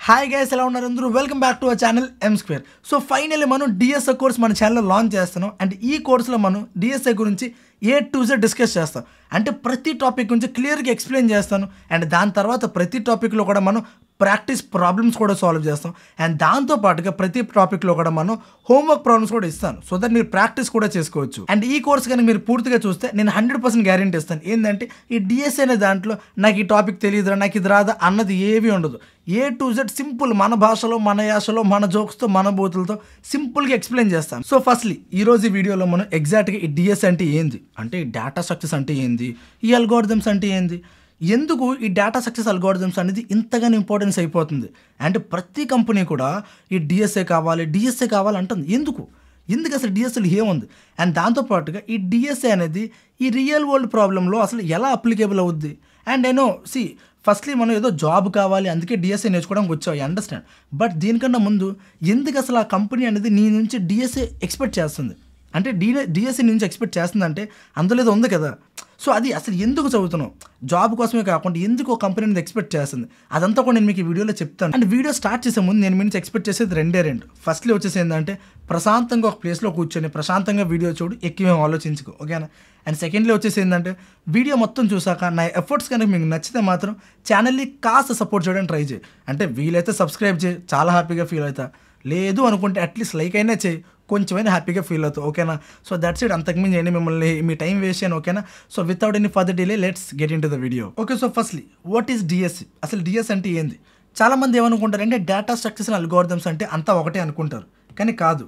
Hi guys, ఎలా ఉన్నారు అందరూ? Welcome back to our channel M square. So finally మనం డిఎస్ఏ కోర్స్ మన ఛానల్లో లాంచ్ చేస్తున్నాం. అండ్ ఈ కోర్సులో మనం డిఎస్ఏ గురించి A to Z డిస్కస్ చేస్తాం. అంటే ప్రతి టాపిక్ గురించి క్లియర్గా ఎక్స్ప్లెయిన్ చేస్తాను. అండ్ దాని తర్వాత ప్రతి టాపిక్లో కూడా మనం ప్రాక్టీస్ ప్రాబ్లమ్స్ కూడా సాల్వ్ చేస్తాం. అండ్ దాంతోపాటుగా ప్రతి టాపిక్లో కూడా మనం హోంవర్క్ ప్రాబ్లమ్స్ కూడా ఇస్తాను, సో దట్ మీరు ప్రాక్టీస్ కూడా చేసుకోవచ్చు. అండ్ ఈ కోర్స్ కానీ మీరు పూర్తిగా చూస్తే నేను 100% గ్యారెంటీ ఇస్తాను. ఏంటంటే ఈ డిఎస్ఏ అనే దాంట్లో నాకు ఈ టాపిక్ తెలియదురా, నాకు ఇది రాదా అన్నది ఏవి ఉండదు. A to Z సింపుల్, మన భాషలో, మన యాసలో, మన జోక్స్తో, మన బూతులతో సింపుల్గా ఎక్స్ప్లెయిన్ చేస్తాను. సో ఫస్ట్లీ ఈరోజు ఈ వీడియోలో మనం ఎగ్జాక్ట్గా ఈ డిఎస్ఏ అంటే ఏంది, అంటే ఈ డేటా స్ట్రక్చర్స్ అంటే ఏంది, ఈ అల్గోరిథమ్స్ అంటే ఏంది, ఎందుకు ఈ డేటా స్ట్రక్చర్స్ అల్గోరిథమ్స్ అనేది ఇంతగానో ఇంపార్టెన్స్ అయిపోతుంది. అండ్ ప్రతి కంపెనీ కూడా ఈ డిఎస్ఏ కావాలి అంటుంది. ఎందుకు అసలు డిఎస్ఏలో ఏముంది? అండ్ దాంతోపాటుగా ఈ డిఎస్ఏ అనేది ఈ రియల్ వరల్డ్ ప్రాబ్లంలో అసలు ఎలా అప్లికేబుల్ అవుద్ది. అండ్ నేను ఫస్ట్లీ మనం ఏదో జాబ్ కావాలి అందుకే డిఎస్ఏ నేర్చుకోవడానికి వచ్చావు, ఐ అండర్స్టాండ్. బట్ దీనికన్నా ముందు ఎందుకు అసలు ఆ కంపెనీ అనేది నీ నుంచి డిఎస్ఏ ఎక్స్పెక్ట్ చేస్తుంది, అంటే డిఎస్ఏ నుంచి ఎక్స్పెక్ట్ చేస్తుందంటే అందులో ఏదో ఉంది కదా. సో అది అసలు ఎందుకు చదువుతున్నావు, జాబ్ కోసమే కాకుండా ఎందుకు ఒక కంపెనీ అనేది ఎక్స్పెక్ట్ చేస్తుంది, అదంతా కూడా నేను మీకు ఈ వీడియోలో చెప్తాను. అండ్ వీడియో స్టార్ట్ చేసే ముందు నేను మీ నుంచి ఎక్స్పెక్ట్ చేసేది రెండు. ఫస్ట్లీ వచ్చేసి ఏంటంటే ప్రశాంతంగా ఒక ప్లేస్లో కూర్చొని ప్రశాంతంగా వీడియో చూడు, ఎక్కువ ఆలోచించుకో, ఓకేనా. అండ్ సెకండ్లీ వచ్చేసి ఏంటంటే వీడియో మొత్తం చూసాక నా ఎఫర్ట్స్ కనుక మీకు నచ్చితే మాత్రం ఛానల్ని కాస్త సపోర్ట్ చేయడానికి ట్రై చేయి. అంటే వీలైతే సబ్స్క్రైబ్ చేయి, చాలా హ్యాపీగా ఫీల్ అవుతా. లేదు అనుకుంటే అట్లీస్ట్ లైక్ అయినా చేయి, కొంచెమైనా హ్యాపీగా ఫీల్ అవుతావు, ఓకేనా. సో దట్స్ ఇట్, అంతకుమించి నేను మిమ్మల్ని మీ టైం వేస్ట్ చేయను, ఓకేనా. So without any further delay let's get in to the video. Okay, so firstly what is DSC, అసలు డిఎస్ అంటే ఏంది? చాలామంది ఏమనుకుంటారంటే డేటా స్ట్రక్చర్స్ అండ్ అల్గోరిథమ్స్ అంటే అంతా ఒకటే అనుకుంటారు, కానీ కాదు.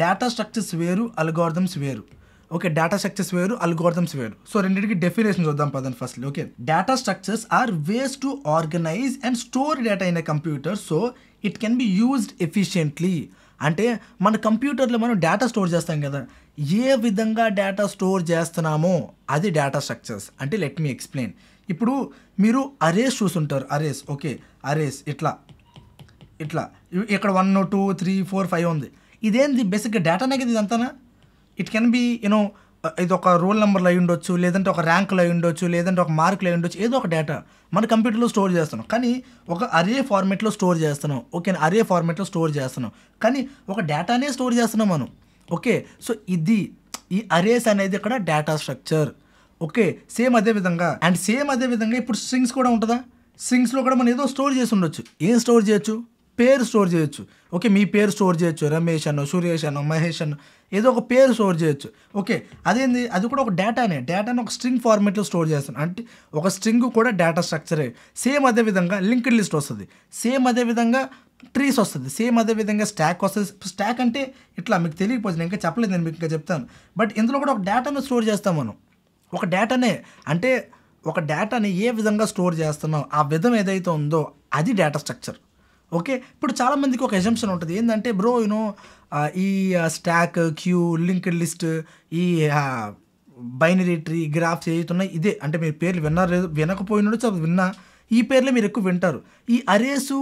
డేటా స్ట్రక్చర్స్ వేరు, అల్గోరిథమ్స్ వేరు. ఓకే, డేటా స్ట్రక్చర్స్ వేరు, అల్గోరిథమ్స్ వేరు. సో రెండింటికి డెఫినేషన్ చూద్దాం పదండి firstly. Okay, data structures are ways to organise and store data in a computer so it can be used efficiently. అంటే మన కంప్యూటర్లో మనం డేటా స్టోర్ చేస్తాం కదా, ఏ విధంగా డేటా స్టోర్ చేస్తున్నామో అది డేటా స్ట్రక్చర్స్. అంటే లెట్ మీ ఎక్స్ప్లెయిన్. ఇప్పుడు మీరు అరేస్ చూసుంటారు, అరేస్. ఓకే, అరేస్ ఇట్లా ఇక్కడ 1 2 3 4 5 ఉంది. ఇదేంది బేసిక్గా డేటానే కదా ఇదంతానా. ఇట్ కెన్ బి ఇది ఒక రోల్ నెంబర్లో అయి ఉండొచ్చు, లేదంటే ఒక ర్యాంకులో అయి ఉండొచ్చు, లేదంటే ఒక మార్కులో అయి ఉండొచ్చు, ఏదో ఒక డేటా మన కంప్యూటర్లో స్టోర్ చేస్తున్నాం. కానీ ఒక అరే ఫార్మేట్లో స్టోర్ చేస్తున్నాం, ఓకే, అరే ఫార్మేట్లో స్టోర్ చేస్తున్నాం, కానీ ఒక డేటానే స్టోర్ చేస్తున్నాం మనం. ఓకే, సో ఈ అరేస్ అనేది ఇక్కడ డేటా స్ట్రక్చర్. ఓకే, సేమ్ అదే విధంగా ఇప్పుడు స్ట్రింగ్స్ కూడా ఉంటుందా. స్ట్రింగ్స్లో కూడా మనం ఏదో స్టోర్ చేసి ఉండొచ్చు. ఏం స్టోర్ చేయొచ్చు? పేరు స్టోర్ చేయొచ్చు. ఓకే, మీ పేరు స్టోర్ చేయొచ్చు, రమేష్ అన్నో, సురేష్ అన్నో, మహేష్ అన్నో, ఏదో ఒక పేరు స్టోర్ చేయొచ్చు. ఓకే, అది కూడా ఒక డేటాని ఒక స్ట్రింగ్ ఫార్మేట్లో స్టోర్ చేస్తాను. అంటే ఒక స్ట్రింగ్ కూడా డేటా స్ట్రక్చరే. సేమ్ అదే విధంగా లింక్డ్ లిస్ట్ వస్తుంది, సేమ్ అదే విధంగా ట్రీస్ వస్తుంది, సేమ్ అదే విధంగా స్టాక్ వస్తుంది. స్టాక్ అంటే ఇట్లా మీకు తెలియకపోతుంది, ఇంకా చెప్పలేదు, నేను మీకు ఇంకా చెప్తాను. బట్ ఇందులో కూడా ఒక డేటాను స్టోర్ చేస్తాం మనం. ఒక డేటానే అంటే ఒక డేటాని ఏ విధంగా స్టోర్ చేస్తున్నాం, ఆ విధం ఏదైతే ఉందో అది డేటా స్ట్రక్చర్. ఓకే, ఇప్పుడు చాలామందికి ఒక అజంప్షన్ ఉంటుంది, ఏంటంటే బ్రో ఈ స్టాక్, క్యూ, లింక్డ్ లిస్ట్, ఈ బైనరీ ట్రీ, గ్రాఫ్స్ ఏవైతున్నాయి ఇదే. అంటే మీరు పేర్లు విన్నారు, వినకపోయినట్టు విన్నా, ఈ పేర్లే మీరు ఎక్కువ వింటారు. ఈ అరేసు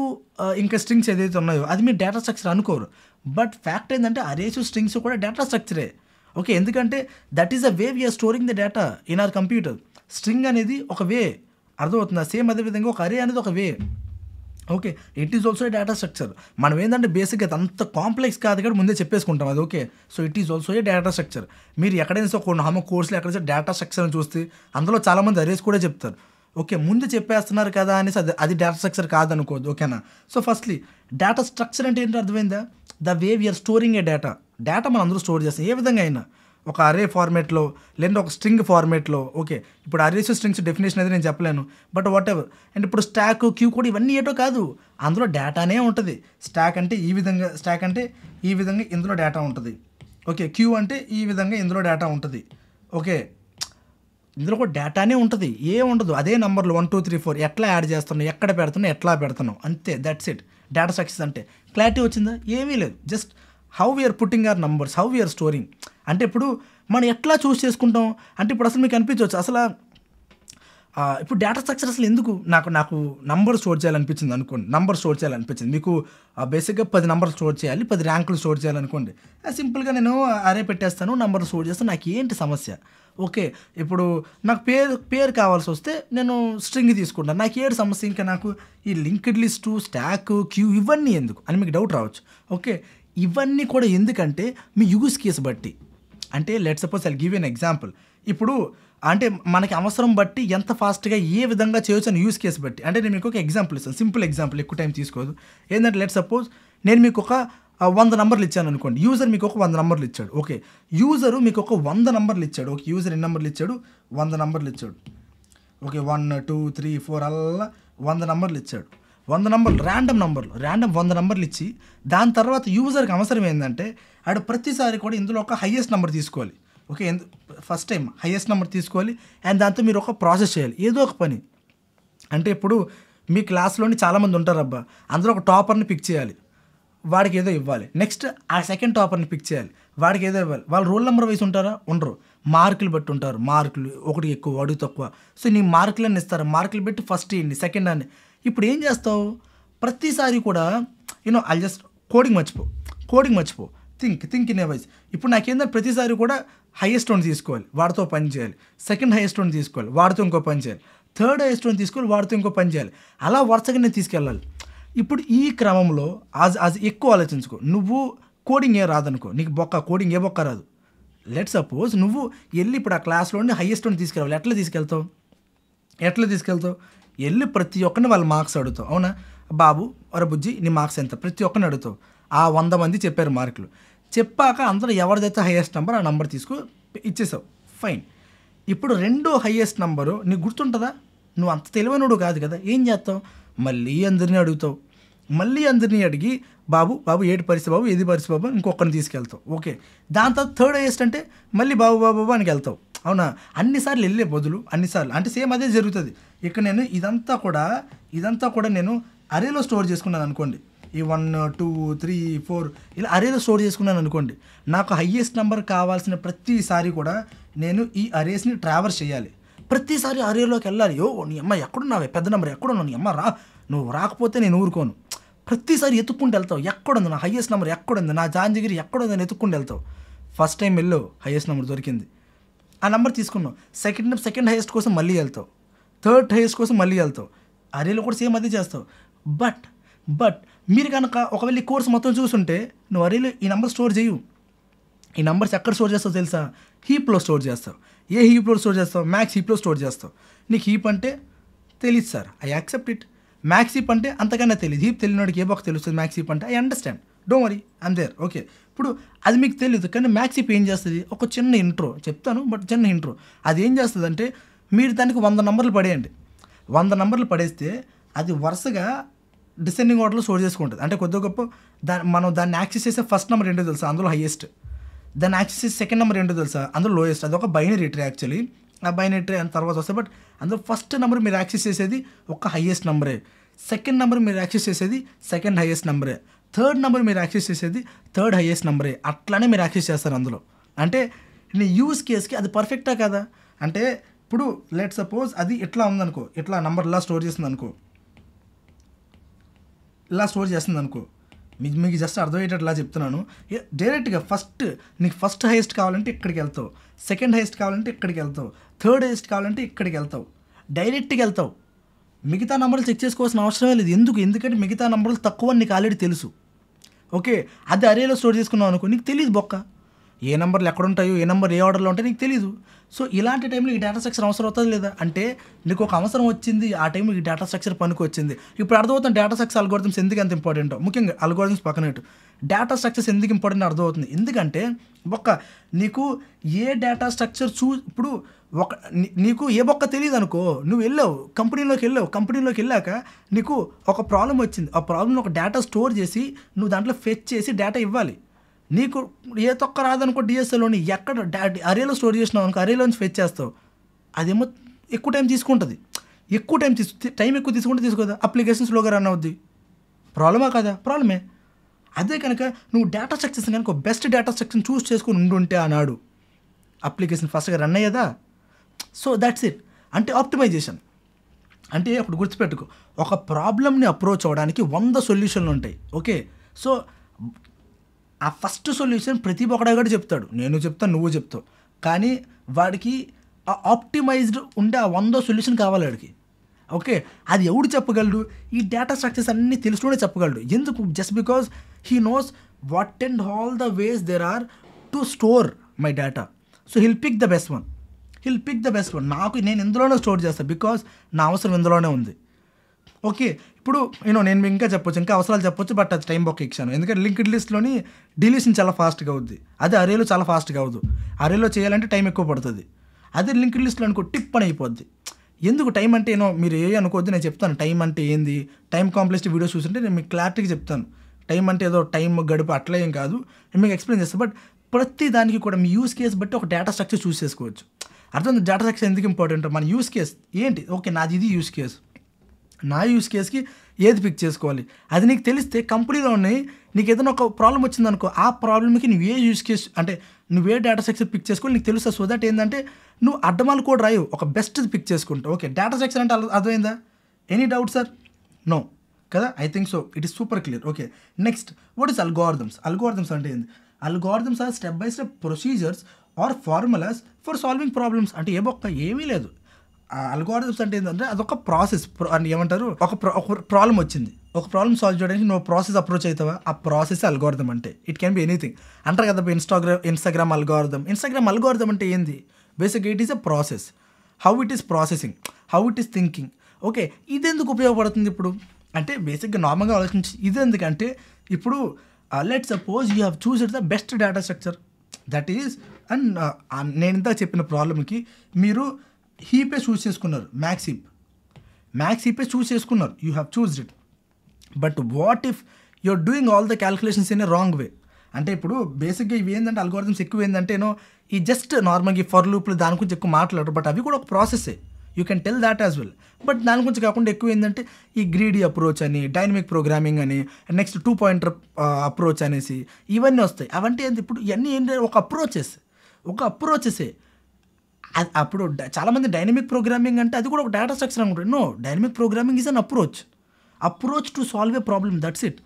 ఇంకా స్ట్రింగ్స్ ఏదైతే ఉన్నాయో అది మీరు డేటా స్ట్రక్చర్ అనుకోరు. బట్ ఫ్యాక్ట్ ఏంటంటే అరేసు స్ట్రింగ్స్ కూడా డేటా స్ట్రక్చరే. ఓకే, ఎందుకంటే that is a way we're storing the data in our computer. String అనేది ఒక వే, అర్థమవుతుందా? సేమ్ అదేవిధంగా ఒక అరే అనేది ఒక way. Okay, it is also a data structure. మనం ఏంటంటే బేసిక్గా అంత కాంప్లెక్స్ కాదు కానీ ముందే చెప్పేసుకుంటాం అది. Okay, so it is also a data structure. మీరు ఎక్కడైనా కొన్ని కోర్సులు ఎక్కడైనా డేటా స్ట్రక్చర్ని చూస్తే అందులో చాలామంది అరేస్ కూడా చెప్తారు. ఓకే, ముందు చెప్పేస్తున్నారు కదా అనేసి అది డేటా స్ట్రక్చర్ కాదనుకోదు, ఓకేనా. సో ఫస్ట్లీ డేటా స్ట్రక్చర్ అంటే ఏంటో అర్థమైందా? The way we're storing a data మనం అందరూ స్టోర్ చేస్తాం ఏ విధంగా అయినా, ఒక అరే ఫార్మేట్లో లేదంటే ఒక స్ట్రింగ్ ఫార్మేట్లో. ఓకే, ఇప్పుడు అరేస్ స్ట్రింగ్స్ డెఫినేషన్ అయితే నేను చెప్పలేను, బట్ వాట్ ఎవర్. అండ్ ఇప్పుడు స్టాక్, క్యూ కూడా ఇవన్నీ ఏటో కాదు, అందులో డేటానే ఉంటుంది. స్టాక్ అంటే ఈ విధంగా ఇందులో డేటా ఉంటుంది. ఓకే, క్యూ అంటే ఈ విధంగా ఇందులో డేటా ఉంటుంది. ఓకే, ఇందులో కూడా డేటానే ఉంటుంది, ఏం ఉండదు. అదే నెంబర్లు 1 2 3 4 ఎట్లా యాడ్ చేస్తున్నాం, ఎక్కడ పెడుతున్నాం, ఎట్లా పెడుతున్నాం, అంతే. దట్స్ ఇట్ డేటా స్ట్రక్చర్స్ అంటే. క్లారిటీ వచ్చిందా? ఏమీ లేదు, just how we're putting our numbers, how we're storing. అంటే ఇప్పుడు మనం ఎట్లా చూస్ చేసుకుంటాం అంటే ఇప్పుడు అసలు మీకు అనిపించవచ్చు అసలు ఇప్పుడు డేటా స్ట్రక్చర్ అసలు ఎందుకు నాకు నంబర్ స్టోర్ చేయాలనిపించింది అనుకోండి, నంబర్ స్టోర్ చేయాలనిపించింది మీకు. బేసిక్గా 10 నంబర్లు స్టోర్ చేయాలి, 10 ర్యాంకులు స్టోర్ చేయాలనుకోండి. సింపుల్గా నేను అరే పెట్టేస్తాను, నంబర్ స్టోర్ చేస్తాను. నాకు ఏంటి సమస్య? ఓకే, ఇప్పుడు నాకు పేరు కావాల్సి వస్తే నేను స్ట్రింగ్ తీసుకుంటాను. నాకు ఏడు సమస్య? ఇంకా నాకు ఈ లింక్డ్ లిస్టు, స్టాక్, క్యూ ఇవన్నీ ఎందుకు అని మీకు డౌట్ రావచ్చు. ఓకే, ఇవన్నీ కూడా ఎందుకంటే మీ యూజ్ కేసు బట్టి. అంటే let's suppose I'll give an example. ఇప్పుడు అంటే మనకి అవసరం బట్టి ఎంత ఫాస్ట్గా ఏ విధంగా చేయొచ్చు అని యూస్ కేసు బట్టి. అంటే నేను మీకు ఒక ఎగ్జాంపుల్ ఇస్తాను, సింపుల్ ఎగ్జాంపుల్, ఎక్కువ టైం తీసుకోదు. ఏంటంటే లెట్స్ సపోజ్ నేను మీకు ఒక 100 నంబర్లు ఇచ్చాను అనుకోండి. యూజర్ మీకు ఒక 100 నంబర్లు ఇచ్చాడు. ఓకే, యూజరు మీకు ఒక 100 నంబర్లు ఇచ్చాడు. ఓకే, యూజర్ ఎన్ని నంబర్లు ఇచ్చాడు? 100 నంబర్లు ఇచ్చాడు. ఓకే, 1 2 3 4 అలా 100 నంబర్లు ఇచ్చాడు. 100 నంబర్లు ర్యాండమ్ 100 నంబర్లు ఇచ్చి దాని తర్వాత యూజర్కి అవసరం ఏంటంటే ఆడు ప్రతిసారి కూడా ఇందులో ఒక హైయెస్ట్ నెంబర్ తీసుకోవాలి. Okay, first time highest number తీసుకోవాలి అండ్ దాంతో మీరు ఒక ప్రాసెస్ చేయాలి, ఏదో ఒక పని. అంటే ఇప్పుడు మీ క్లాస్లోని చాలామంది ఉంటారు అబ్బా, అందులో ఒక టాపర్ని పిక్ చేయాలి, వాడికి ఏదో ఇవ్వాలి. నెక్స్ట్ ఆ సెకండ్ టాపర్ని పిక్ చేయాలి, వాడికి ఏదో ఇవ్వాలి. వాళ్ళు రోల్ నెంబర్ వైస్ ఉంటారా? ఉండరు, మార్కులు బట్టి ఉంటారు. మార్కులు ఒకటి ఎక్కువ, వాడు తక్కువ. సో నీ మార్కులన్నీ ఇస్తారు, మార్కులు పెట్టి ఫస్ట్ ఇవ్వండి, సెకండ్ అని. ఇప్పుడు ఏం చేస్తావు? ప్రతిసారి కూడా ఐ జస్ట్ కోడింగ్ మర్చిపో, థింక్ ఇన్ ఏ వైజ్. ఇప్పుడు నాకేందంటే ప్రతిసారి కూడా హైయెస్ట్ వన్ తీసుకోవాలి, వాడితో పని చేయాలి. సెకండ్ హైయెస్ట్ వన్ తీసుకోవాలి, వాడితో ఇంకో పని చేయాలి. థర్డ్ హైయెస్ట్ వన్ తీసుకోవాలి, వాడితో ఇంకో పని చేయాలి. అలా వరుసగా నేను తీసుకెళ్ళాలి. ఇప్పుడు ఈ క్రమంలో ఎక్కువ ఆలోచించుకో. నువ్వు కోడింగ్ ఏ రాదనుకో, నీకు కోడింగ్ ఏ బొక్క రాదు. లెట్ సపోజ్ నువ్వు వెళ్ళి ఇప్పుడు ఆ క్లాస్లోని హైయెస్ట్ వన్ తీసుకెళ్ళాలి. ఎట్లా తీసుకెళ్తావు? వెళ్ళి ప్రతి ఒక్కరిని వాళ్ళ మార్క్స్ అడుగుతావు. అవునా? బాబు ఒరే బుజ్జి నీ మార్క్స్ ఎంత? ప్రతి ఒక్కరిని అడుగుతావు. ఆ 100 మంది చెప్పారు మార్కులు. చెప్పాక అందరూ ఎవరిదైతే హైయెస్ట్ నెంబర్ ఆ నెంబర్ ఇచ్చేసావు. ఫైన్. ఇప్పుడు రెండో హైయెస్ట్ నెంబరు నీకు గుర్తుంటుందా? నువ్వు అంత తెలివైనడు కాదు కదా. ఏం చేస్తావు? మళ్ళీ అందరినీ అడుగుతావు. మళ్ళీ అందరినీ అడిగి బాబు ఏది పరిస్థితి బాబు ఇంకొకరిని తీసుకెళ్తావు. ఓకే, దాని తర్వాత థర్డ్ హైయెస్ట్ అంటే మళ్ళీ బాబు అని వెళ్తావు. అవునా? అన్నిసార్లు వెళ్ళే బదులు అన్నిసార్లు అంటే సేమ్ అదే జరుగుతుంది. ఇక్కడ నేను ఇదంతా కూడా నేను అరేలో స్టోర్ చేసుకున్నాను అనుకోండి. ఈ 1 2 3 4 ఇలా అరేలో స్టోర్ చేసుకున్నాను అనుకోండి. నాకు హయ్యెస్ట్ నెంబర్ కావాల్సిన ప్రతిసారి కూడా నేను ఈ అరేస్ని ట్రావర్స్ చేయాలి. ప్రతిసారి అరేలోకి వెళ్ళాలి. నీ అమ్మ ఎక్కడున్నావే, పెద్ద నెంబర్ ఎక్కడున్నావు, నీ అమ్మ నువ్వు రాకపోతే నేను ఊరుకోను. ప్రతిసారి ఎత్తుక్కుంటూ వెళ్తావు. ఎక్కడుంది నా హయ్యెస్ట్ నెంబర్, ఎక్కడుంది నా జాంజిగిరి, ఎక్కడుంది అని ఎత్తుక్కుంటూ వెళ్తావు. ఫస్ట్ టైం వెళ్ళావు, హయ్యెస్ట్ నెంబర్ దొరికింది, ఆ నెంబర్ తీసుకున్నావు. సెకండ్ హైయెస్ట్ కోసం మళ్ళీ వెళ్తావు, థర్డ్ హైయెస్ట్ కోసం మళ్ళీ వెళ్తావు. అరేలో కూడా సేమ్ అదే చేస్తావు. బట్ మీరు కనుక ఒకవేళ ఈ కోర్స్ మొత్తం చూసుంటే నువ్వు అరేలో ఈ నెంబర్ స్టోర్ చేయు. ఈ నెంబర్స్ ఎక్కడ స్టోర్ చేస్తావు తెలుసా? హీప్లో స్టోర్ చేస్తావు. ఏ హీప్లో స్టోర్ చేస్తావు? మ్యాక్స్ హీప్లో స్టోర్ చేస్తావు. నీకు హీప్ అంటే తెలియదు sir, I accept it. Max heap అంటే అంతకన్నా తెలియదు. హీప్ తెలియనోడికి ఏ బాక్ తెలుస్తుంది మ్యాక్స్ హీప్ అంటే? I understand, don't worry, I'm there. Okay, ఇప్పుడు అది మీకు తెలియదు కానీ మ్యాక్స్ హీప్ ఏం చేస్తుంది? ఒక చిన్న ఇంట్రో చెప్తాను, బట్ చిన్న ఇంట్రో. అది ఏం చేస్తుంది అంటే మీరు దానికి 100 నంబర్లు పడేయండి. 100 నంబర్లు పడేస్తే అది వరుసగా డిసెండింగ్ ఆర్డర్లో స్టోర్ చేసుకుంటుంది. అంటే కొద్దిగా గొప్ప మనం దాన్ని యాక్సెస్ చేసే ఫస్ట్ నెంబర్ ఏంటో తెలుసా? అందులో హైయెస్ట్. దాన్ని యాక్సెస్ చేసే సెకండ్ నెంబర్ ఏంటో తెలుసా? అందులో లోయెస్ట్. అది ఒక బైనరీ ట్రీ యాక్చువల్లీ. ఆ బైనరీ ట్రీ అని తర్వాత వస్తాయి. బట్ అందులో ఫస్ట్ నెంబర్ మీరు యాక్సెస్ చేసేది ఒక హైయెస్ట్ నెంబరే. సెకండ్ నెంబర్ మీరు యాక్సెస్ చేసేది సెకండ్ హైయెస్ట్ నెంబరే. థర్డ్ నెంబర్ మీరు యాక్సెస్ చేసేది థర్డ్ హైయెస్ట్ నెంబరే. అట్లానే మీరు యాక్సెస్ చేస్తారు అందులో. అంటే నీ యూజ్ కేస్కి అది పర్ఫెక్టా కదా? అంటే ఇప్పుడు లెట్ సపోజ్ అది ఇట్లా ఉందనుకో, ఇట్లా నెంబర్ ఇలా స్టోర్ చేస్తుంది అనుకో, మీకు జస్ట్ అర్థమయ్యేటట్లా చెప్తున్నాను. డైరెక్ట్గా నీకు ఫస్ట్ హైయెస్ట్ కావాలంటే ఇక్కడికి వెళ్తావు, సెకండ్ హైయెస్ట్ కావాలంటే ఇక్కడికి వెళ్తావు, థర్డ్ హైయెస్ట్ కావాలంటే ఇక్కడికి వెళ్తావు, డైరెక్ట్గా వెళ్తావు. మిగతా నెంబర్లు చెక్ చేసుకోవాల్సిన అవసరమే లేదు. ఎందుకంటే మిగతా నెంబర్లు తక్కువ నీకు ఆల్రెడీ తెలుసు. ఓకే, అది అరేలో స్టోర్ చేసుకున్నావు అనుకో, నీకు తెలియదు బొక్క. ఏ నెంబర్లు ఎక్కడ ఉంటాయో, ఏ నెంబర్ ఏ ఆర్డర్లో ఉంటాయో నీకు తెలీదు. సో ఇలాంటి టైంలో ఈ డేటా స్ట్రక్చర్ అవసరం అవుతుంది లేదా? అంటే నీకు ఒక అవసరం వచ్చింది, ఆ టైంలో ఈ డేటా స్ట్రక్చర్ పనికి వచ్చింది. ఇప్పుడు అర్థమవుతుంది డేటా స్ట్రక్చర్ అల్గోరిథమ్స్ ఎందుకు అంత ఇంపార్టెంటో. ముఖ్యంగా అల్గోరిథమ్స్ పక్కనట్టు డేటా స్ట్రక్చర్స్ ఎందుకు ఇంపార్టెంట్ అర్థమవుతుంది. ఎందుకంటే నీకు ఏ డేటా స్ట్రక్చర్ ఇప్పుడు నీకు ఏ బొక్క తెలియదు అనుకో, నువ్వు వెళ్ళావు కంపెనీలోకి వెళ్ళాక నీకు ఒక ప్రాబ్లం వచ్చింది. ఆ ప్రాబ్లమ్ ఒక డేటా స్టోర్ చేసి నువ్వు దాంట్లో ఫెచ్ చేసి డేటా ఇవ్వాలి. నీకు ఏ తొక్క రాదనుకో, డిఎస్ఎల్లోని ఎక్కడ అరేలో స్టోర్ చేసినావు అనుకో, అరేలోంచి ఫెచ్ చేస్తావు. అదేమో ఎక్కువ టైం తీసుకుంటుంది. టైం ఎక్కువ తీసుకోదా, అప్లికేషన్ స్లోగా రన్ అవుద్ది. ప్రాబ్లమా కదా? ప్రాబ్లమే. అదే కనుక నువ్వు డేటా స్ట్రక్చర్స్ కనుక బెస్ట్ డేటా స్ట్రక్చర్ని చూస్ చేసుకుని ఉండుంటే ఆనాడు అప్లికేషన్ ఫాస్ట్గా రన్ అయ్యేదా? So that's it. అంటే ఆప్టిమైజేషన్. అంటే అప్పుడు గుర్తుపెట్టుకో, ఒక ప్రాబ్లమ్ని అప్రోచ్ అవ్వడానికి 100 సొల్యూషన్లు ఉంటాయి. ఓకే, సో ఆ ఫస్ట్ సొల్యూషన్ ప్రతి ఒక్కడే చెప్తాడు, నేను చెప్తాను, నువ్వు చెప్తావు, కానీ వాడికి ఆ ఆప్టిమైజ్డ్ ఉండే ఆ 100 సొల్యూషన్ కావాలి వాడికి. ఓకే, అది ఎవడు చెప్పగలడు? ఈ డేటా స్ట్రక్చర్స్ అన్నీ తెలుసుకునే చెప్పగలడు. ఎందుకు? Just because he knows what and all the ways there are to store my data. So he'll pick the best one. నేను ఇందులోనే స్టోర్ చేస్తాను బికాజ్ నా అవసరం ఇందులోనే ఉంది. ఓకే, ఇప్పుడు నేను ఇంకా చెప్పొచ్చు, ఇంకా అవసరాలు చెప్పొచ్చు, బట్ అది టైం బాక్ ఇచ్చాను. ఎందుకంటే లింక్డ్ లిస్ట్లోని డిలీషన్ చాలా ఫాస్ట్గా అవుద్ది, అదే అరేలో చాలా ఫాస్ట్గా అవ్వదు. అరేలో చేయాలంటే టైం ఎక్కువ పడుతుంది, అదే లింక్డ్ లిస్ట్లో అనుకో టిప్ అని అయిపోద్ది. ఎందుకు టైం అంటే మీరు అనుకోవద్దు, నేను చెప్తాను టైం అంటే ఏంది. టైం కాంప్లెక్స్ వీడియోస్ చూస్తుంటే నేను మీకు క్లారిటీగా చెప్తాను. టైం అంటే ఏదో టైం గడుపు అట్లా ఏం కాదు, నేను మీకు ఎక్స్ప్లెయిన్ చేస్తాను. బట్ ప్రతి దానికి కూడా మీ యూస్ కేస్ బట్టి ఒక డేటా స్ట్రక్చర్ చూస్ చేసుకోవచ్చు. అర్థం, డేటా స్ట్రక్చర్ ఎందుకు ఇంపార్టెంట్? మన యూస్ కేస్ ఏంటి? ఓకే, నాది ఇది యూస్ కేస్, నా యూస్ కేస్కి ఏది పిక్ చేసుకోవాలి అది నీకు తెలిస్తే కంపెనీలో ఉన్నాయి. నీకు ఏదైనా ఒక ప్రాబ్లం వచ్చిందనుకో, ఆ ప్రాబ్లమ్కి నువ్వు ఏ యూస్ కేస్ అంటే నువ్వే డేటా స్ట్రక్చర్ పిక్ చేసుకోవాలి నీకు తెలుస్తా. సో దట్ ఏంటంటే నువ్వు అడ్డమాలు కూడా రాయవు, ఒక బెస్ట్ పిక్ చేసుకుంటావు. ఓకే, డేటా స్ట్రక్చర్ అంటే అర్థమైందా? Any doubt sir? నో కదా? I think so, it is super clear. Okay, next what is algorithms? Algorithms అంటే ఏంది? Algorithms are step by step procedures or formulas for solving problems. అంటే ఏమీ లేదు. Algorithms అంటే ఏంటంటే అదొక ప్రాసెస్ అని ఏమంటారు, ఒక ప్రాబ్లం వచ్చింది, ఒక ప్రాబ్లం సాల్వ్ చేయడానికి నువ్వు ప్రాసెస్ అప్రోచ్ అవుతావా, ఆ ప్రాసెస్ అల్గోరిథం అంటే. It can be anything. అంటారు కదా ఇన్స్టాగ్రామ్ అల్గోరిథం అంటే ఏంది? బేసిక్గా it is a process, how it is processing, how it is thinking. Okay, ఇది ఎందుకు ఉపయోగపడుతుంది ఇప్పుడు అంటే బేసిక్గా నార్మల్గా ఆలోచించి ఇది ఎందుకంటే ఇప్పుడు let suppose you have చూస్డ్ the best data structure that is and నేను ఇంత చెప్పిన ప్రాబ్లమ్కి మీరు హీపే చూస్ చేసుకున్నారు, మ్యాక్స్ హీపే చూస్ చేసుకున్నారు, you have choosed it. But what if you're doing all the calculations in a wrong way? అంటే ఇప్పుడు బేసిక్గా ఇవి ఏంటంటే అల్గోరిథమ్స్ ఎక్కువ ఏంటంటే ఈ జస్ట్ నార్మల్గా ఫర్ లూప్లు దాని గురించి ఎక్కువ మాట్లాడరు, బట్ అవి కూడా ఒక ప్రాసెస్సే, you can tell that as well. But దాని గురించి కాకుండా ఎక్కువ ఏంటంటే ఈ గ్రీడీ అప్రోచ్ అని, డైనమిక్ ప్రోగ్రామింగ్ అని, నెక్స్ట్ 2 పాయింటర్ అప్రోచ్ అనేసి ఇవన్నీ వస్తాయి. అవంటే ఏంటి? ఇప్పుడు ఇవన్నీ ఏంటంటే ఒక అప్రోచెసే. అప్పుడు చాలామంది డైనమిక్ ప్రోగ్రామింగ్ అంటే అది కూడా ఒక డేటా స్ట్రక్చర్ అనుకుంటారు. No, dynamic programming is an approach to solve a problem, that's it.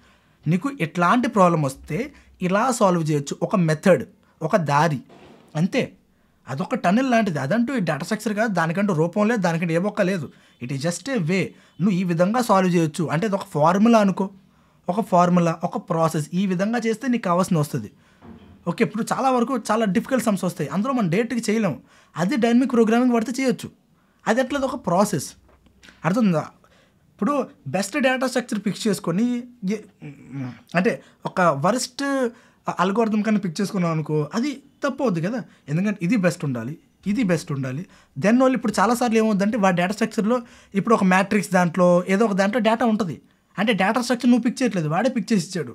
నీకు ఎట్లాంటి ప్రాబ్లం వస్తే ఇలా సాల్వ్ చేయొచ్చు, ఒక మెథడ్, ఒక దారి, అంతే. అదొక టనెల్ లాంటిది, అదంటూ ఈ డేటా స్ట్రక్చర్ కాదు, దానికంటూ రూపం లేదు, దానికంటే ఏ ఒక్క లేదు. ఇట్ ఈస్ జస్ట్ ఏ వే, నువ్వు ఈ విధంగా సాల్వ్ చేయొచ్చు అంటే అది ఒక ఫార్ములా అనుకో, ఒక ప్రాసెస్, ఈ విధంగా చేస్తే నీకు కావాల్సిన వస్తుంది. ఓకే, ఇప్పుడు చాలా వరకు చాలా డిఫికల్ట్ సమ్స్ వస్తాయి, అందులో మనం డైరెక్ట్గా చేయలేము. అది డైనమిక్ ప్రోగ్రామింగ్ పడితే చేయొచ్చు, అది ఎట్లది ఒక ప్రాసెస్. అర్థందా? ఇప్పుడు బెస్ట్ డేటా స్ట్రక్చర్ ఫిక్స్ చేసుకొని అంటే ఒక వరస్ట్ అల్గోరిథం కన్నా పిక్ చేసుకున్నాం అనుకో, అది తప్పు అవుద్ది కదా. ఎందుకంటే ఇది బెస్ట్ ఉండాలి, దెన్ వాళ్ళు ఇప్పుడు చాలాసార్లు ఏమవుద్దంటే వాడి డేటా స్ట్రక్చర్లో ఇప్పుడు ఒక మ్యాట్రిక్స్ దాంట్లో ఏదో ఒక దాంట్లో డేటా ఉంటుంది, అంటే డేటా స్ట్రక్చర్ నువ్వు పిక్ చేయట్లేదు, వాడే పిక్ చేసి ఇచ్చాడు.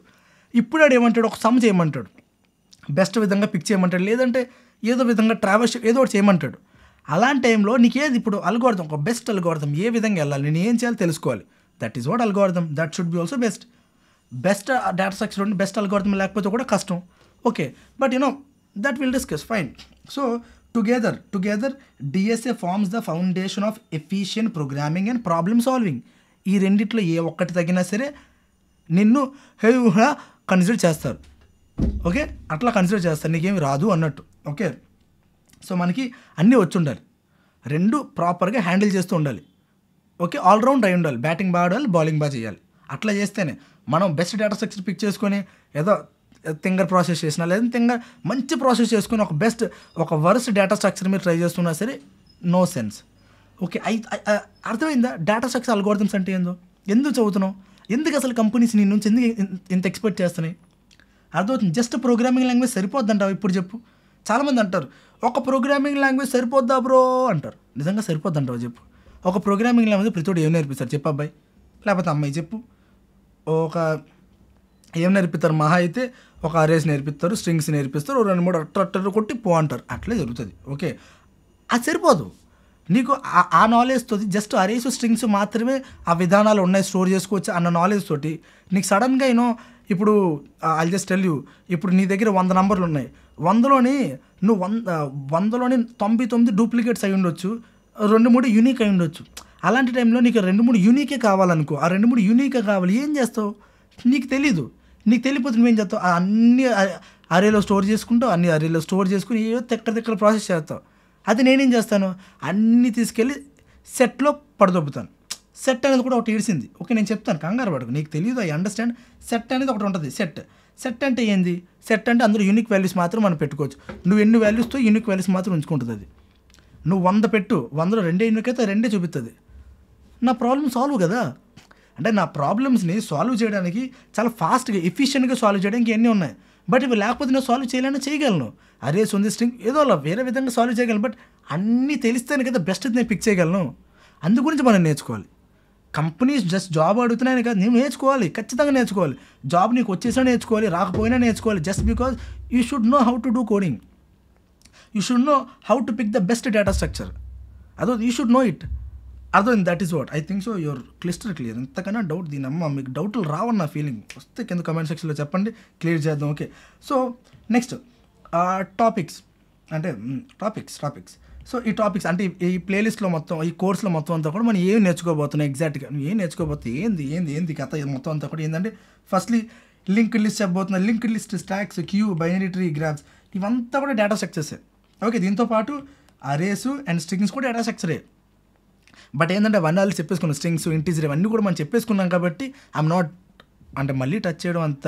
ఇప్పుడు వాడు ఏమంటాడు, ఒక సమ్ చేయమంటాడు, బెస్ట్ విధంగా పిక్ చేయమంటాడు, లేదంటే ఏదో విధంగా ట్రావెల్స్ ఏదో ఒకటి చేయమంటాడు. అలాంటి టైంలో నీకేది ఇప్పుడు అల్గోరిథం, ఒక బెస్ట్ అల్గోరిథం ఏ విధంగా వెళ్ళాలి, నేను ఏం చేయాలో తెలుసుకోవాలి. That is what algorithm, that should be also best data structure ఉండి బెస్ట్ అల్గోరిథం లేకపోతే కూడా కష్టం. Okay, but that will discuss, fine. So together DSA forms the foundation of efficient programming and problem solving. ఈ రెండిట్లో ఏ ఒక్కటి తగ్గినా సరే నిన్ను హెవీగా కన్సిడర్ చేస్తారు. ఓకే, అట్లా కన్సిడర్ చేస్తారు, నీకేమి రాదు అన్నట్టు. ఓకే, సో మనకి అన్నీ వచ్చి ఉండాలి, రెండు ప్రాపర్గా హ్యాండిల్ చేస్తూ ఉండాలి. ఓకే, ఆల్రౌండ్ అయి ఉండాలి, బ్యాటింగ్ బాగా ఆడాలి, బౌలింగ్ బాగా చేయాలి. అట్లా చేస్తేనే మనం బెస్ట్ డేటా స్ట్రక్చర్ పిక్ చేసుకొని ఏదో థింగర్ ప్రాసెస్ చేసినా, లేదా మంచి ప్రాసెస్ చేసుకొని ఒక వరస్ట్ డేటా స్ట్రక్చర్ మీరు ట్రై చేస్తున్నా సరే నో సెన్స్. ఓకే, అర్థమైందా? డేటా స్ట్రక్చర్ అల్గోరిథమ్స్ అంటే ఏందో, ఎందుకు చదువుతున్నావు, ఎందుకు అసలు కంపెనీస్ నీ నుంచి ఎందుకు ఇంత ఎక్స్పెక్ట్ చేస్తున్నాయి? అర్థమవుతుంది. జస్ట్ ప్రోగ్రామింగ్ లాంగ్వేజ్ సరిపోద్దంటావు? ఇప్పుడు చెప్పు. చాలామంది అంటారు ఒక ప్రోగ్రామింగ్ లాంగ్వేజ్ సరిపోద్దా బ్రో అంటారు. నిజంగా సరిపోద్దంటావు చెప్పు? ఒక ప్రోగ్రామింగ్ లాంగ్వేజ్ ప్రతివాడు ఏం నేర్పిస్తారు చెప్పు అబ్బాయి, లేకపోతే అమ్మాయి చెప్పు. ఏం నేర్పిస్తారు? మహా అయితే ఒక అరేస్ నేర్పిస్తారు, స్ట్రింగ్స్ నేర్పిస్తారు, 2-3 అట్ట కొట్టి పో అంటారు, అట్లే జరుగుతుంది. ఓకే, అది సరిపోదు నీకు. ఆ నాలెడ్జ్ తోటి జస్ట్ అరేస్ స్ట్రింగ్స్ మాత్రమే ఆ విధానాలు ఉన్నాయి, స్టోర్ చేసుకోవచ్చు అన్న నాలెడ్జ్ తోటి నీకు సడన్గా ఇప్పుడు ఐ జస్ట్ టెల్ యూ, ఇప్పుడు నీ దగ్గర 100 నంబర్లు ఉన్నాయి, 100లోని నువ్వు 100లోని 99 డూప్లికేట్స్ అయి ఉండొచ్చు, 2-3 యూనిక్ అయి ఉండొచ్చు. అలాంటి టైంలో నీకు 2-3 యూనికే కావాలనుకో, ఆ 2-3 యూనికే కావాలి, ఏం చేస్తావు? నీకు తెలీదు. నీకు తెలియకపోతే నువ్వేం చేస్తావు? అన్నీ అరేలో స్టోర్ చేసుకుంటావు, అన్ని అరేలో స్టోర్ చేసుకుని ఏదో తెక్కడ ప్రాసెస్ చేస్తావు. అది నేనేం చేస్తాను, అన్నీ తీసుకెళ్ళి సెట్లో పడదొబ్బుతాను. సెట్ అనేది కూడా ఒకటి ఏడిసింది. ఓకే, నేను చెప్తాను, కంగారు పడకు, నీకు తెలియదు, ఐ అండర్స్టాండ్. సెట్ అనేది ఒకటి ఉంటుంది. సెట్ అంటే ఏంది? సెట్ అంటే అందులో యూనిక్ వాల్యూస్ మాత్రం మనం పెట్టుకోవచ్చు. నువ్వు ఎన్ని వాల్యూస్తో యూనిక్ వాల్యూస్ మాత్రం ఉంచుకుంటుంది అది. నువ్వు 100 పెట్టు, 100లో 2 యూనిక్ అయితే 2 చూపిస్తుంది. నా ప్రాబ్లమ్ సాల్వ్ కదా. అంటే నా ప్రాబ్లమ్స్ని సాల్వ్ చేయడానికి చాలా ఫాస్ట్గా ఎఫిషియెంట్గా సాల్వ్ చేయడానికి ఎన్ని ఉన్నాయి. బట్ ఇవి లేకపోతే నేను సాల్వ్ చేయగలను. అరేస్ ఉంది, స్ట్రింగ్ ఏదో అలా వేరే విధంగా సాల్వ్ చేయగలను. బట్ అన్నీ తెలిస్తేనే కదా బెస్ట్ నేను పిక్ చేయగలను. అందు గురించి మనం నేర్చుకోవాలి. కంపెనీస్ జస్ట్ జాబ్ అడుగుతున్నాయని కాదు, నేను నేర్చుకోవాలి, ఖచ్చితంగా నేర్చుకోవాలి. జాబ్ నీకు వచ్చేసినా నేర్చుకోవాలి, రాకపోయినా నేర్చుకోవాలి. Just because you should know how to do coding, you should know how to pick the best data structure. అదో యూ షుడ్ నో ఇట్. అర్థం, that is what I think so. Your clear. ఎంతకన్నా doubt దీనమ్మ మీకు డౌట్లు రావన్న feeling వస్తే కింద comment సెక్షన్లో చెప్పండి, క్లియర్ చేద్దాం. Okay, so next topics. So ఈ టాపిక్స్ అంటే ఈ ప్లేలిస్ట్లో మొత్తం, ఈ కోర్సులో మొత్తం అంతా కూడా మనం ఏం నేర్చుకోబోతున్నాం ఎగ్జాక్ట్గా, నువ్వు ఏం నేర్చుకోబోతే ఏంది కథ మొత్తం అంతా కూడా ఏంటంటే, ఫస్ట్లీ లింక్డ్ లిస్ట్ చెప్పబోతున్నా. Linked list, stacks, queue, binary tree, graphs, ఇవంతా కూడా డేటా స్ట్రక్చర్సే. ఓకే, దీంతో పాటు అరేస్ అండ్ స్ట్రింగ్స్ కూడా డేటా స్ట్రక్చరే. బట్ ఏంటంటే అవన్నీ వాళ్ళు చెప్పేసుకున్నాం, స్ట్రింగ్స్, ఇంటీజర్ ఇవన్నీ కూడా మనం చెప్పేసుకున్నాం కాబట్టి ఐఎమ్ నాట్ అంటే మళ్ళీ టచ్ చేయడం అంత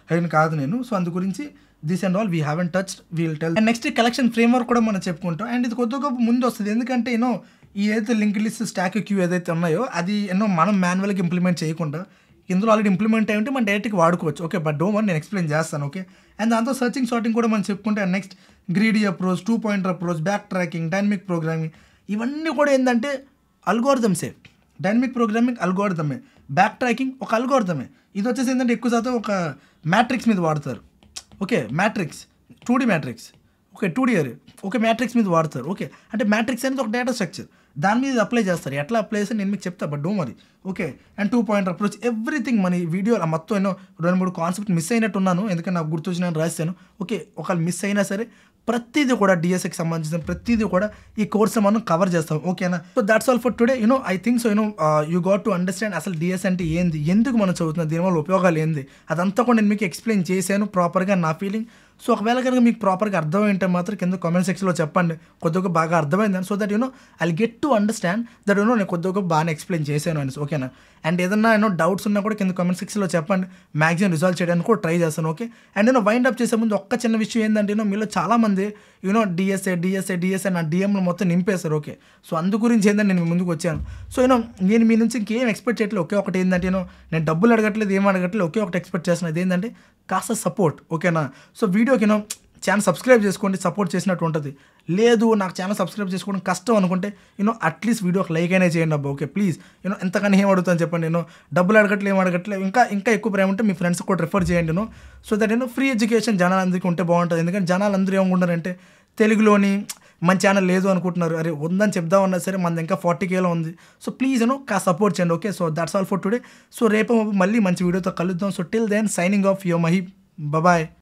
హైన్ కాదు నేను. సో అందు గురించి this and all we haven't touched, we'll tell. And next collection framework కూడా మనం చెప్పుకుంటాం. అండ్ ఇది కొద్దిగా ముందు వస్తుంది, ఎందుకంటే ఈ ఏదైతే లింక్ లిస్ట్, స్టాక్, క్యూ ఏదైతే ఉన్నాయో అది మనం మాన్యువల్గా ఇంప్లిమెంట్ చేయకుండా ఇందులో ఆల్రెడీ ఇంప్లిమెంట్ అయ్యి ఉంటే మనం డైరెక్ట్గా వాడుకోవచ్చు. ఓకే, బట్ డోంట్ వరీ, నేను ఎక్స్ప్లెయిన్ చేస్తాను. ఓకే, అండ్ దాంతో సర్చింగ్, సార్టింగ్ కూడా మనం చెప్పుకుంటే, and next greedy approach, 2 pointer approach, back tracking, dynamic programming, ఇవన్నీ కూడా ఏంటంటే అల్గోరిథమ్సే. డైనమిక్ ప్రోగ్రామింగ్ అల్గోరిథమే, బ్యాక్ ట్రాకింగ్ ఒక అల్గోరిథమే. ఇది వచ్చేసి ఏంటంటే ఎక్కువ శాతం ఒక మ్యాట్రిక్స్ మీద వాడతారు. Okay, matrix 2D matrix, okay 2D అరే, ఓకే మ్యాట్రిక్స్ మీద వాడతారు. ఓకే, అంటే మ్యాట్రిక్స్ అనేది ఒక డేటా స్ట్రక్చర్, దాని మీద అప్లై చేస్తారు. ఎట్లా అప్లై చేస్తే నేను మీకు చెప్తా, but don't worry. Okay, and 2 pointer approach, everything మన వీడియోలో మొత్తం 2-3 కాన్సెప్ట్ మిస్ అయినట్టున్నాను, ఎందుకంటే నాకు గుర్తొచ్చి నేను రాశాను. ఓకే, ఒకవేళ మిస్ అయినా సరే ప్రతిదీ కూడా డిఎస్ఏకి సంబంధించిన ప్రతిదీ కూడా ఈ కోర్సు మనం కవర్ చేస్తాం. ఓకేనా? So that's all for today. I think so you got to understand అసలు డిఎస్ అంటే ఏంది, ఎందుకు మనం చదువుతున్నాం, దీనివల్ల ఉపయోగాలు ఏంది, అదంతా కూడా నేను మీకు ఎక్స్ప్లెయిన్ చేశాను ప్రాపర్గా, నా ఫీలింగ్. సో ఒకవేళ కనుక మీకు ప్రాపర్గా అర్థమైంటే మాత్రం కింద కామెంట్ సెక్షన్లో చెప్పండి కొద్దిగా బాగా అర్థమైందని. So that I get to understand that నేను కొద్దిగా బాగా ఎక్స్ప్లెయిన్ చేశాను అని. ఓకేనా? అండ్ ఏదన్నా డౌట్స్ ఉన్నా కూడా కింద కామెంట్ సెక్షన్లో చెప్పండి, మ్యాక్సిమం రిజాల్వ్ చేయడానికి కూడా ట్రై చేస్తాను. ఓకే, అండ్ వైండ్ అప్ చేసే ముందు ఒక్క చిన్న విషయం ఏంటంటే మీలో చాలామంది డిఎస్ఏ నా డిఎంలు మొత్తం నింపేశారు. ఓకే, సో అందు గురించి ఏంటంటే నేను ముందుకు వచ్చాను. సో నేను మీ నుంచి ఇంకేం ఎక్స్పెక్ట్ చేయట్లేదు. ఒకే ఒకటి ఏంటంటే నేను డబ్బులు అడగట్లేదు, ఏం అడగట్లేదు, ఒకే ఒకటి ఎక్స్పెక్ట్ చేస్తున్నది ఏంటంటే కాస్త సపోర్ట్. ఓకేనా? సో వీడియోకి ఛానల్ సబ్స్క్రైబ్ చేసుకోండి, సపోర్ట్ చేసినట్టు ఉంటుంది. లేదు నాకు ఛానల్ సబ్స్క్రైబ్ చేసుకోవడం కష్టం అనుకుంటే అట్లీస్ట్ వీడియోకి లైక్ అయినా చేయండి అబ్బా. ఓకే ప్లీజ్, ఎంతకన్నా ఏం అడుగుతాను చెప్పండి. డబ్బులు అడగట్లేదు, ఏం అడగట్లేదు, ఇంకా ఎక్కువ ప్రేమ ఉంటే మీ ఫ్రెండ్స్ కూడా రిఫర్ చేయండి. సో దట్ ఫ్రీ ఎడ్యుకేషన్ జనాలందరికీ ఉంటే బాగుంటుంది. ఎందుకంటే జనాలందరూ ఏమనుకుంటారంటే తెలుగులోని మన ఛానల్ లేదు అనుకుంటున్నారు. అరే ఉందని చెప్దామన్నా సరే మనది ఇంకా 40Kలో ఉంది. సో ప్లీజ్ సపోర్ట్ చేయండి. Okay, so that's all for today. So రేపు మళ్ళీ మంచి వీడియోతో కలుద్దాం. So till then signing off your Mahi, bye.